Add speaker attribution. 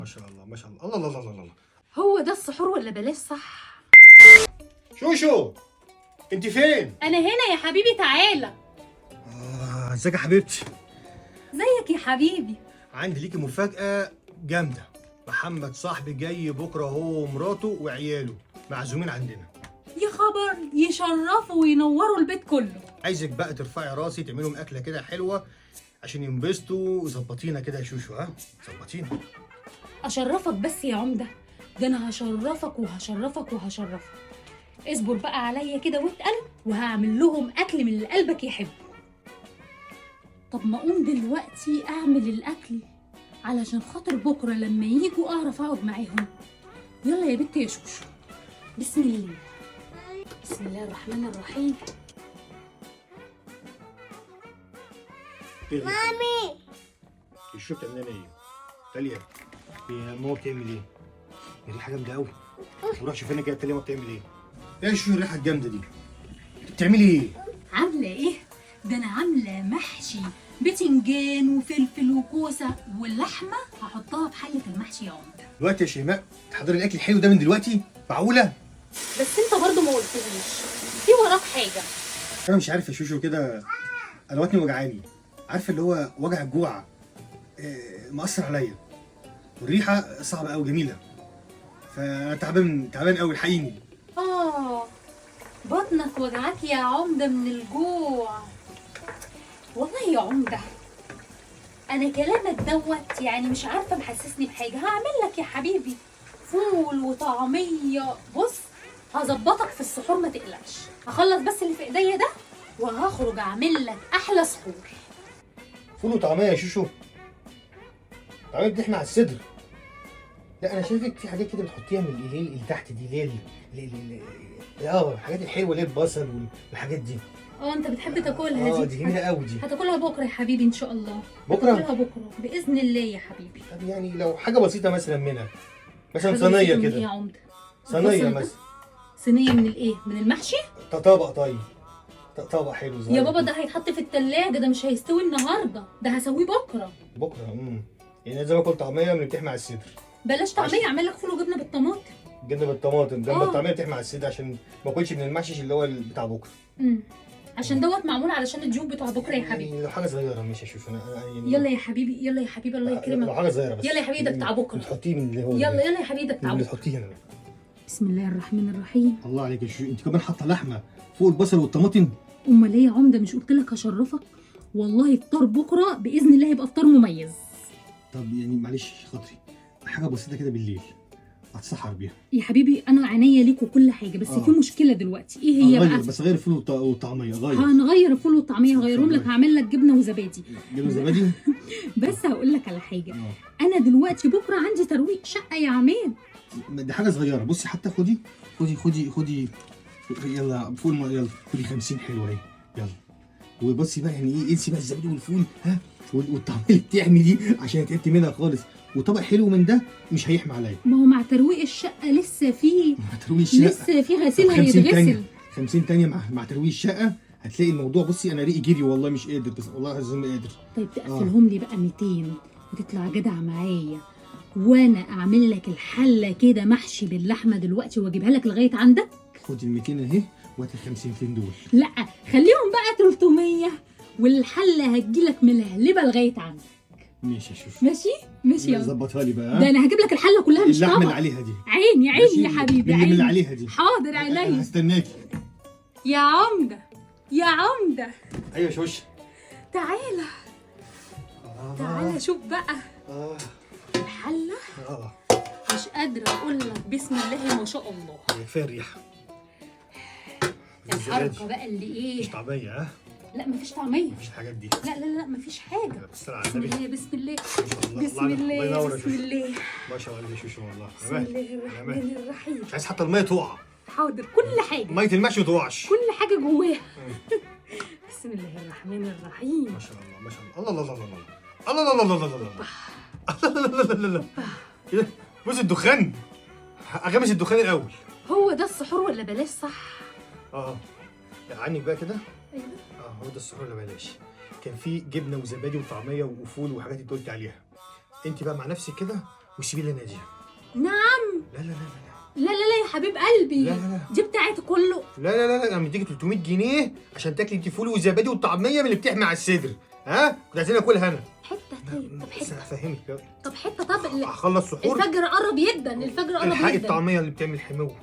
Speaker 1: ما شاء الله ما شاء الله. الله الله الله الله.
Speaker 2: هو ده السحور ولا بلاش صح؟
Speaker 1: شوشو انت فين؟
Speaker 2: انا هنا يا حبيبي، تعالى.
Speaker 1: ازيك يا حبيبتي؟
Speaker 2: زيك يا حبيبي.
Speaker 1: عندي ليكي مفاجأة جامدة. محمد صاحبي جاي بكرة هو ومراته وعياله معزومين عندنا.
Speaker 2: يا خبر، يشرفوا وينوروا البيت كله.
Speaker 1: عايزك بقى ترفعي راسي تعملي لهم أكلة كده حلوة عشان ينبسطوا. ظبطينا كده يا شوشو، ها؟ ظبطينا.
Speaker 2: اشرفك بس يا عمده، ده انا هشرفك وهشرفك وهشرفك. اصبر بقى عليا كده واتقل، وهعمل لهم اكل من اللي قلبك يحبه. طب ما اقوم دلوقتي اعمل الاكل علشان خاطر بكره لما ييجوا اعرف اقعد معاهم. يلا يا بنتي يا شوشو، بسم الله. بسم الله الرحمن الرحيم.
Speaker 1: مامي شو بتعملي ايه؟ تاليا هي ماما بتعمل ايه؟ الريحة جامدة قوي. وروح شوفينا كده تاليا ماما بتعمل ايه؟ ايه شو الريحة الجامدة دي؟ بتعملي ايه؟
Speaker 2: عامله ايه؟ ده انا عامله محشي بتنجان وفلفل وكوسه، واللحمه هحطها في حله المحشي يا عمده.
Speaker 1: دلوقتي يا شيماء تحضري الاكل الحلو ده من دلوقتي؟ معقولة؟
Speaker 2: بس انت برضو ما قلتليش في وراك حاجه.
Speaker 1: انا مش عارف يا شوشو كده، انا بطني وجعاني. عارفه اللي هو وجع الجوع مأثر عليا، والريحه صعبه قوي جميله، فانا تعبان قوي الحقيني.
Speaker 2: بطنك وجعاك يا عمده من الجوع. والله يا عمده انا كلامك دوت يعني مش عارفه محسسني بحاجه. هعمل لك يا حبيبي فول وطعميه. بص هظبطك في السحور ما تقلقش. هخلص بس اللي في ايديا ده وهخرج اعمل لك احلى سحور.
Speaker 1: فول وطعميه يا شوشو؟ طعميه بتحمي على الصدر. لا انا شايفك في حاجات كده بتحطيها من اللي تحت دي، الحاجات الحلوه اللي هي البصل والحاجات دي.
Speaker 2: انت بتحب تاكلها دي؟
Speaker 1: دي جميله قوي دي.
Speaker 2: هتاكلها بكره يا حبيبي ان شاء الله.
Speaker 1: بكره؟
Speaker 2: هتاكلها بكره باذن الله يا حبيبي.
Speaker 1: طب يعني لو حاجه بسيطه مثلا منها، مثلا
Speaker 2: حاجة
Speaker 1: صينيه
Speaker 2: بسيطة من ايه يا
Speaker 1: كده.
Speaker 2: عمده؟
Speaker 1: صينيه
Speaker 2: البصل ده؟
Speaker 1: مثلا.
Speaker 2: صينيه من الايه؟ من المحشي؟
Speaker 1: طبق طيب، طبق حلو صغير
Speaker 2: يا بابا
Speaker 1: كده.
Speaker 2: ده هيتحط في التلاجة، ده مش هيستوي النهارده، ده هسويه بكره.
Speaker 1: بكره يعني لازم اكل طعميه من اللي بتحمي على الصدر.
Speaker 2: بلاش طعميه، اعمل لك فول وجبنه بالطماطم.
Speaker 1: جبنه بالطماطم جنب الطعميه بتحمي على الصدر، عشان ما اكلش من المحشي اللي هو بتاع بكره.
Speaker 2: عشان دوت معمول علشان الضيوف بتوع بكره يا حبيبي.
Speaker 1: يعني لو حاجه صغيره ماشي اشوف انا يعني.
Speaker 2: يلا يا حبيبي، يلا يا حبيبي، الله
Speaker 1: لو
Speaker 2: يكرمك.
Speaker 1: حاجه صغيره بس.
Speaker 2: يلا يا حبيبي ده بتاع بكره.
Speaker 1: بتحطيه من اللي هو
Speaker 2: يلا يلا يا حبيبي ده بتاع
Speaker 1: اللي
Speaker 2: بكره.
Speaker 1: تحطيه هنا.
Speaker 2: بسم الله الرحمن الرحيم.
Speaker 1: الله عليك يا شو، انت كمان حاطه لحمه فوق البصل والطماطم.
Speaker 2: امال ايه يا عمده، مش قلت لك هشرفك؟ والله افطار بكره باذن الله هيبقى افطار مميز.
Speaker 1: طب يعني معلش خاطري، حاجه بسيطه كده بالليل اتسحر بيها
Speaker 2: يا حبيبي انا عينيا ليك وكل حاجه، بس في مشكله دلوقتي. ايه هي بقى؟
Speaker 1: بس غير الفول والطعميه غير.
Speaker 2: هنغير الفول والطعميه، هغيرهم لك، هعمل لك جبنه وزبادي.
Speaker 1: جبنه زبادي.
Speaker 2: بس هقول لك على حاجه. انا دلوقتي بكره عندي ترويق شقه يا عماد.
Speaker 1: دي حاجه صغيره. بصي حتى خدي يلا فول يلا خدي 50 حلوه اهي يلا. وبصي بقى يعني ايه، انسي بقى الزبادي والفول والطعميه اللي بتعمل دي عشان تعبت منها خالص. وطبق حلو من ده مش هيحمى عليا.
Speaker 2: ما هو مع ترويق الشقه لسه في
Speaker 1: مع ترويق الشقه
Speaker 2: لسه في غسيل
Speaker 1: 50
Speaker 2: هيتغسل.
Speaker 1: تانية 50 تانية مع ترويق الشقه هتلاقي الموضوع. بصي انا ريقي جري والله مش قادر، بس والله العظيم ما قادر.
Speaker 2: طيب تقفلهم لي بقى 200 وتطلع جدع معايا، وانا اعمل لك الحله كده محشي باللحمه دلوقتي واجيبها لك لغايه عندك.
Speaker 1: خدي ال 200 اهي وهات ال 50 دول.
Speaker 2: لا خليهم بقى 300 والحله هتجيلك ملهلبه لغايه عندك.
Speaker 1: ماشي يا شوشو.
Speaker 2: ماشي يلا.
Speaker 1: ظبطها لي بقى.
Speaker 2: ده انا هجيب لك الحله كلها مش
Speaker 1: اللحمه
Speaker 2: طبق.
Speaker 1: اللي عليها دي.
Speaker 2: عيني يا حبيبي،
Speaker 1: اللي
Speaker 2: عيني.
Speaker 1: عليها دي.
Speaker 2: حاضر عينيا.
Speaker 1: هستناكي
Speaker 2: يا عمده يا عمده.
Speaker 1: ايوه يا شوشو.
Speaker 2: تعالى تعالى شوف بقى الحله. مش قادره اقول لك بسم الله ما شاء الله.
Speaker 1: كفايه الريحه.
Speaker 2: الحركه بقى اللي ايه؟
Speaker 1: مش طعميه
Speaker 2: لا مفيش طعميه.
Speaker 1: مفيش الحاجات دي.
Speaker 2: لا مفيش حاجه.
Speaker 1: بسم
Speaker 2: الله بسم الله
Speaker 1: بسم الله
Speaker 2: بسم الله.
Speaker 1: ما شاء الله يا شوشو والله.
Speaker 2: بسم الله الرحمن الرحيم.
Speaker 1: مش عايز حتى الميه تقع.
Speaker 2: حاضر كل حاجه.
Speaker 1: ميه المشي ما تقعش.
Speaker 2: كل حاجه جواها. بسم الله الرحمن الرحيم.
Speaker 1: ما شاء الله ما شاء الله. الله الله الله الله الله الله الله الله الله الله الله. ايه بص الدخان، اغمس الدخان الاول.
Speaker 2: هو ده السحور ولا بلاش صح؟
Speaker 1: عنك بقى كده.
Speaker 2: ايوه
Speaker 1: هو ده السحور ولا بلاش. كان في جبنه وزبادي وطعميه وفول وحاجات انت قلت عليها. انت بقى مع نفسك كده وسيبي لي انا دي.
Speaker 2: نعم.
Speaker 1: لا لا لا
Speaker 2: لا لا لا يا حبيب قلبي.
Speaker 1: لا لا لا.
Speaker 2: دي بتاعتي كله.
Speaker 1: لا لا لا لا، انا مديكي 300 جنيه عشان تاكلي انت فول وزبادي والطعميه من اللي بتحمي على الصدر. ها كنت عايزين اكلها انا.
Speaker 2: حته طيب. طب
Speaker 1: بس
Speaker 2: حته.
Speaker 1: هفهمك يلا.
Speaker 2: طب حته. طب
Speaker 1: هخلص سحور.
Speaker 2: الفجر قرب جدا. الفجر قرب
Speaker 1: الحقي
Speaker 2: جدا.
Speaker 1: الطعميه اللي بتعمل حموه.